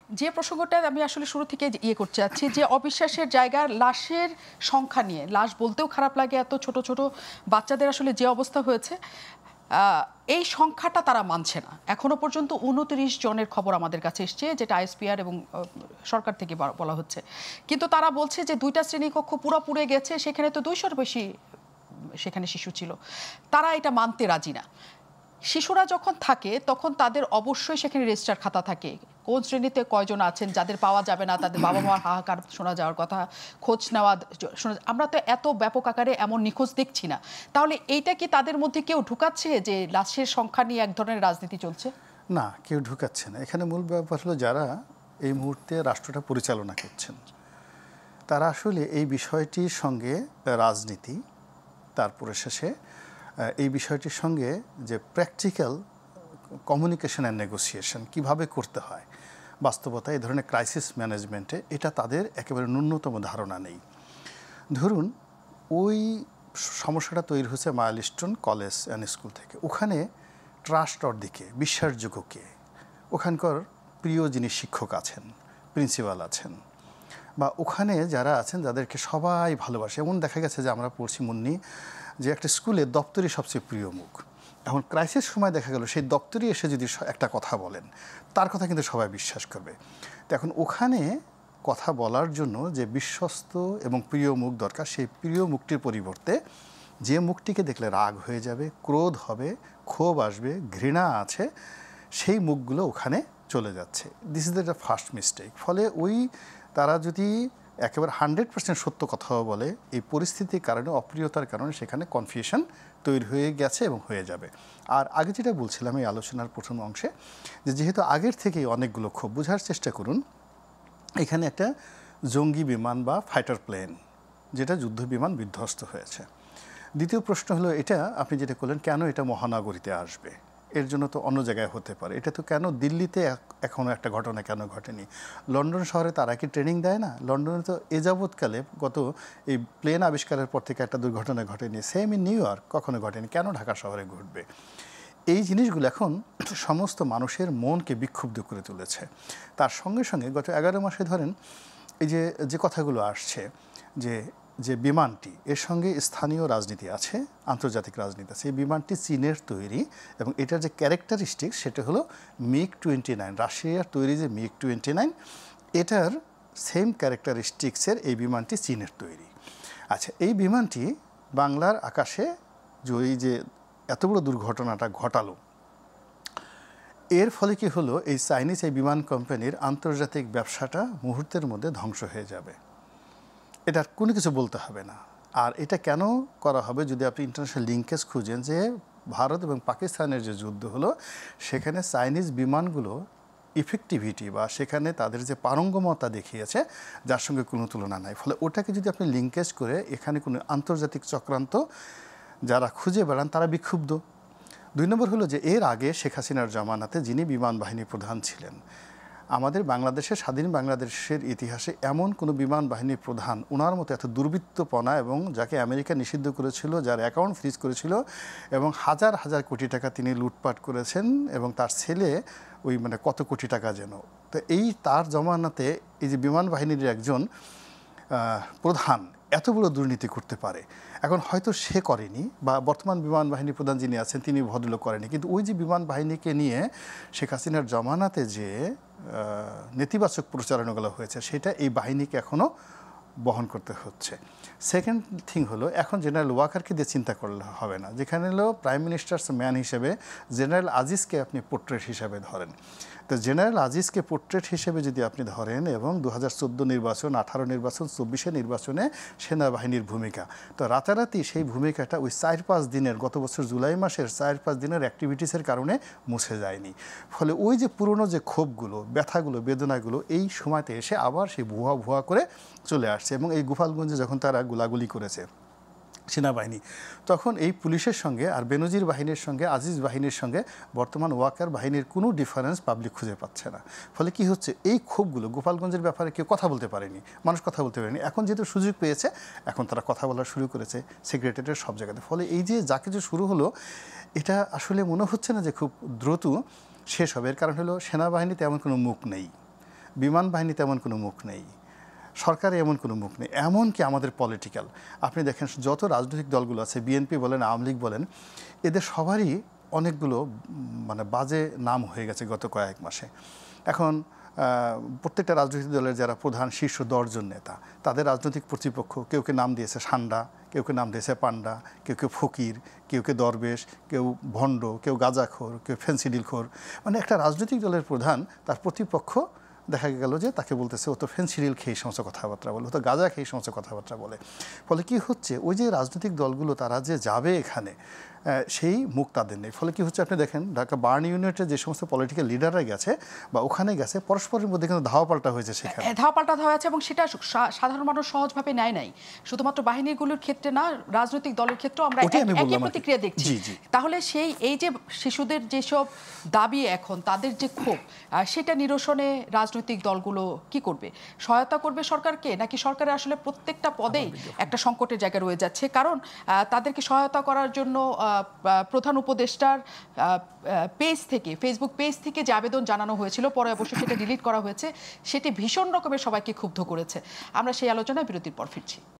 যে প্রসঙ্গটা আমি আসলে শুরু থেকে করতে যাচ্ছি, যে অবিশ্বাসের জায়গার লাশের সংখ্যা নিয়ে, লাশ বলতেও খারাপ লাগে, এত ছোট ছোট বাচ্চাদের আসলে যে অবস্থা হয়েছে, এই সংখ্যাটা তারা মানছে না। এখনো পর্যন্ত 29 জনের খবর আমাদের কাছে এসছে, যেটা আইএসপিআর এবং সরকার থেকে বলা হচ্ছে। কিন্তু তারা বলছে যে 2টা শ্রেণীকক্ষ পুরো পুড়ে গেছে, সেখানে তো 200-র বেশি সেখানে শিশু ছিল। তারা এটা মানতে রাজি না। শিশুরা যখন থাকে তখন তাদের অবশ্যই সেখানে রেজিস্টার খাতা থাকে, কোন শ্রেণীতে কয়জন আছেন, যাদের পাওয়া যাবে না, তাদের বাবা মার হাহাকার শোনা যাওয়ার কথা, খোঁজ নেওয়া শোনা। আমরা তো এত ব্যাপক আকারে এমন নিখোঁজ দেখছি না। তাহলে এইটা কি তাদের মধ্যে কেউ ঢুকাচ্ছে যে লাশের সংখ্যা নিয়ে এক ধরনের রাজনীতি চলছে? না, কেউ ঢুকাচ্ছে না। এখানে মূল ব্যাপার হলো যারা এই মুহূর্তে রাষ্ট্রটা পরিচালনা করছেন, তারা আসলে এই বিষয়টির সঙ্গে রাজনীতি, তারপরে শেষে এই বিষয়টির সঙ্গে যে প্র্যাকটিক্যাল কমিউনিকেশন অ্যান্ড নেগোসিয়েশন কীভাবে করতে হয় বাস্তবতা, এই ধরনের ক্রাইসিস ম্যানেজমেন্টে, এটা তাদের একেবারে ন্যূনতম ধারণা নেই। ধরুন, ওই সমস্যাটা তৈরি হয়েছে মাইলস্টোন কলেজ অ্যান্ড স্কুল থেকে। ওখানে ট্রাস্টর দিকে বিশ্বাসযোগ্য কে? ওখানকার প্রিয় যিনি শিক্ষক আছেন, প্রিন্সিপাল আছেন, বা ওখানে যারা আছেন যাদেরকে সবাই ভালোবাসে। এমন দেখা গেছে যে আমরা পড়ছি মুন্নি, যে একটা স্কুলে দপ্তরি সবচেয়ে প্রিয় মুখ। এখন ক্রাইসিস সময় দেখা গেল সেই দপ্তরি এসে যদি একটা কথা বলেন, তার কথা কিন্তু সবাই বিশ্বাস করবে। তো এখন ওখানে কথা বলার জন্য যে বিশ্বস্ত এবং প্রিয় মুখ দরকার, সেই প্রিয় মুখটির পরিবর্তে যে মুখটিকে দেখলে রাগ হয়ে যাবে, ক্রোধ হবে, ক্ষোভ আসবে, ঘৃণা আছে, সেই মুখগুলো ওখানে চলে যাচ্ছে। This is the first mistake. ফলে তারা যদি একেবারে 100% সত্য কথাও বলে, এই পরিস্থিতির কারণে, অপ্রিয়তার কারণে সেখানে কনফিউশন তৈরি হয়ে গেছে এবং হয়ে যাবে। আর আগে যেটা বলছিলাম এই আলোচনার প্রথম অংশে, যে যেহেতু আগের থেকেই অনেকগুলো ক্ষোভ, বোঝার চেষ্টা করুন, এখানে একটা জঙ্গি বিমান বা ফাইটার প্লেন, যেটা যুদ্ধ বিমান বিধ্বস্ত হয়েছে। দ্বিতীয় প্রশ্ন হলো, এটা আপনি যেটা করলেন, কেন এটা মহানগরীতে আসবে? এর জন্য তো অন্য জায়গায় হতে পারে। এটা তো কেন দিল্লিতে এখনও একটা ঘটনা কেন ঘটেনি? লন্ডন শহরে তারা কি ট্রেনিং দেয় না? লন্ডনে তো এ যাবৎকালে গত এই প্লেন আবিষ্কারের পর থেকে একটা দুর্ঘটনা ঘটেনি। সেম ইন নিউ ইয়র্ক কখনো ঘটেনি, কেন ঢাকা শহরে ঘটবে? এই জিনিসগুলো এখন সমস্ত মানুষের মনকে বিক্ষুব্ধ করে তুলেছে। তার সঙ্গে সঙ্গে গত 11 মাসে ধরেন এই যে কথাগুলো আসছে, যে বিমানটি, এর সঙ্গে স্থানীয় রাজনীতি আছে, আন্তর্জাতিক রাজনীতি আছে। এই বিমানটি চীনের তৈরি এবং এটার যে ক্যারেক্টারিস্টিক সেটা হলো MiG-29, রাশিয়ার তৈরি যে MiG-29, এটার সেম ক্যারেক্টারিস্টিক্সের এই বিমানটি চীনের তৈরি। আচ্ছা, এই বিমানটি বাংলার আকাশে যে এত বড় দুর্ঘটনাটা ঘটালো, এর ফলে কি হলো, এই চাইনিজ এই বিমান কোম্পানির আন্তর্জাতিক ব্যবসাটা মুহূর্তের মধ্যে ধ্বংস হয়ে যাবে। এটার কোনো কিছু বলতে হবে না। আর এটা কেন করা হবে, যদি আপনি ইন্টারন্যাশনাল লিঙ্কেজ খুঁজেন, যে ভারত এবং পাকিস্তানের যে যুদ্ধ হলো, সেখানে চাইনিজ বিমানগুলো ইফেক্টিভিটি বা সেখানে তাদের যে পারঙ্গমতা দেখিয়েছে, যার সঙ্গে কোনো তুলনা নাই। ফলে ওটাকে যদি আপনি লিঙ্কেজ করে এখানে কোনো আন্তর্জাতিক চক্রান্ত যারা খুঁজে বেড়ান, তারা বিক্ষুব্ধ। 2 নম্বর হলো যে এর আগে শেখ হাসিনার জামানাতে যিনি বিমান বাহিনী প্রধান ছিলেন, আমাদের বাংলাদেশের স্বাধীন বাংলাদেশের ইতিহাসে এমন কোনো বিমান বাহিনীর প্রধান ওনার মতো এত দুর্বৃত্তপনা, এবং যাকে আমেরিকা নিষিদ্ধ করেছিল, যার অ্যাকাউন্ট ফ্রিজ করেছিল, এবং হাজার হাজার কোটি টাকা তিনি লুটপাট করেছেন, এবং তার ছেলে কত কোটি টাকা যেন। তো তার জমানাতে এই যে বিমান বাহিনীর একজন প্রধান এত বড় দুর্নীতি করতে পারে, এখন হয়তো সে করেনি, বা বর্তমান বিমান বাহিনী প্রধান যিনি আছেন তিনি ভদ্রলোক করেনি, কিন্তু ওই যে বিমান বাহিনীকে নিয়ে শেখ হাসিনার জমানাতে যে নেতিবাচক প্রচারণাগুলো হয়েছে, সেটা এই বাহিনীকে এখনও বহন করতে হচ্ছে। সেকেন্ড থিং হলো, এখন জেনারেল ওয়াকারকে দিয়ে চিন্তা করলে হবে না। যেখানে হলো প্রাইম মিনিস্টার্স ম্যান হিসেবে জেনারেল আজিজকে আপনি পোর্ট্রেট হিসেবে ধরেন, তো জেনারেল আজিজকে পোর্ট্রেট হিসেবে যদি আপনি ধরেন, এবং 2014 নির্বাচন, 18 নির্বাচন, 24 নির্বাচনে সেনাবাহিনীর ভূমিকা, তো রাতারাতি সেই ভূমিকাটা ওই 4-5 দিনের, গত বছর জুলাই মাসের 4-5 দিনের অ্যাক্টিভিটিসের কারণে মুছে যায়নি। ফলে ওই যে পুরনো যে ক্ষোভগুলো, ব্যথাগুলো, বেদনাগুলো এই সময়তে এসে আবার সেই ভুয়া ভুয়া করে চলে আসছে। এবং এই গোপালগঞ্জে যখন তারা গোলাগুলি করেছে সেনাবাহিনী, তখন এই পুলিশের সঙ্গে আর বেনজির বাহিনীর সঙ্গে, আজিজ বাহিনীর সঙ্গে বর্তমান ওয়াকার বাহিনীর কোনো ডিফারেন্স পাবলিক খুঁজে পাচ্ছে না। ফলে কি হচ্ছে, এই ক্ষোভগুলো, গোপালগঞ্জের ব্যাপারে কেউ কথা বলতে পারেনি, মানুষ কথা বলতে পারেনি, এখন যেহেতু সুযোগ পেয়েছে, এখন তারা কথা বলা শুরু করেছে সেক্রেটারিয়েটের সব জায়গাতে। ফলে এই যে যা কিছু শুরু হলো, এটা আসলে মনে হচ্ছে না যে খুব দ্রুত শেষ হবে। এর কারণ হলো সেনাবাহিনীতে এমন কোনো মুখ নেই বিমান বাহিনীতে এমন কোনো মুখ নেই, সরকারে এমন কোনো মুখ নেই, এমনকি আমাদের পলিটিক্যাল আপনি দেখেন যত রাজনৈতিক দলগুলো আছে, বিএনপি বলেন, আওয়ামী লীগ বলেন, এদের সবারই অনেকগুলো মানে বাজে নাম হয়ে গেছে গত কয়েক মাসে। এখন প্রত্যেকটা রাজনৈতিক দলের যারা প্রধান শীর্ষ 10 জন নেতা, তাদের রাজনৈতিক কর্তৃপক্ষ কেউকে নাম দিয়েছে সান্ডা, কেউকে নাম দিয়েছে পান্ডা, কেউ ফকির, কেউকে দরবেশ, কেউ ভণ্ড, কেউ গাঁজাখোর, কেউ ফেন্সিডিলখোর। মানে একটা রাজনৈতিক দলের প্রধান তার প্রতিপক্ষ দেখা গেল যে তাকে বলতেছে ও তো ফেন্সিডিল খেয়ে সমস্ত কথাবার্তা বলে, ও তো গাঁজা খেয়ে সমস্ত কথাবার্তা বলে। ফলে কি হচ্ছে, ওই যে রাজনৈতিক দলগুলো তারা যে যাবে এখানে, সেই মুখ তাদের নেই। ফলে কি হচ্ছে, আপনি দেখেন ঢাকা বার্ন ইউনিটের যে সমস্ত পলিটিক্যাল লিডাররা গেছে বা ওখানে গেছে, পরস্পরের মধ্যে কিন্তু ধাওয়া পাল্টা হয়েছে সেখানে, ধাওয়া পাল্টা হয়েছে, এবং সেটা সাধারণ মানুষ সহজভাবে নেয় নাই। শুধুমাত্র বাহিনীগুলোর ক্ষেত্রে না, রাজনৈতিক দলের ক্ষেত্রেও আমরা একই প্রতিক্রিয়া দেখছি। তাহলে এই যে শিশুদের যেসব দাবি এখন, তাদের যে ক্ষোভ, সেটা নিরসনে রাজনৈতিক দলগুলো কি করবে? সহায়তা করবে সরকারকে, নাকি সরকারের আসলে প্রত্যেকটা পদেই একটা সংকটের জায়গা রয়ে যাচ্ছে? কারণ তাদেরকে সহায়তা করার জন্য প্রধান উপদেষ্টার পেজ থেকে, ফেসবুক পেজ থেকে যে আবেদন জানানো হয়েছিল, পরে অবশ্যই সেটা ডিলিট করা হয়েছে, সেটি ভীষণ রকমের সবাইকে ক্ষুব্ধ করেছে। আমরা সেই আলোচনায় বিরতির পর ফিরছি।